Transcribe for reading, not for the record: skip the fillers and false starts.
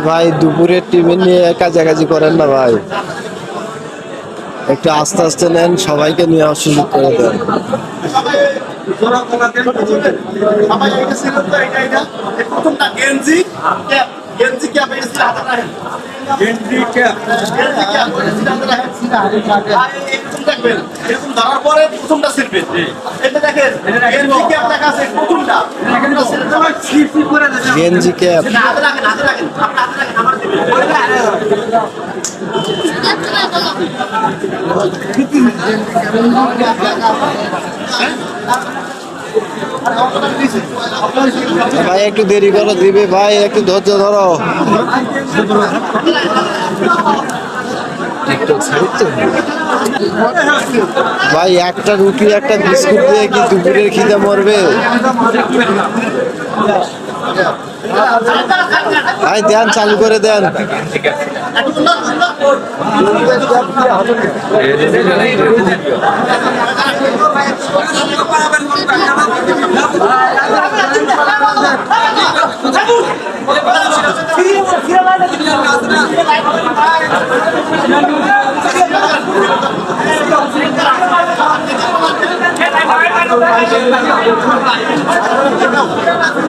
ভাই দুপুরের টিফিন নিয়ে কাছাকাছি করেন না ভাই, একটু আস্তে আস্তে নেন, সবাইকে নিয়ে সুযোগ করে দেন। গেঞ্জি ক্যাপ ভাই, একটু দেরি করো দিবে ভাই, একটু ধৈর্য ধরো। ভাই একটা রুটি একটা বিস্কুট দিয়ে কি দুপুরের খিদে মরবে? ভাই দেন, চালু করে দেন।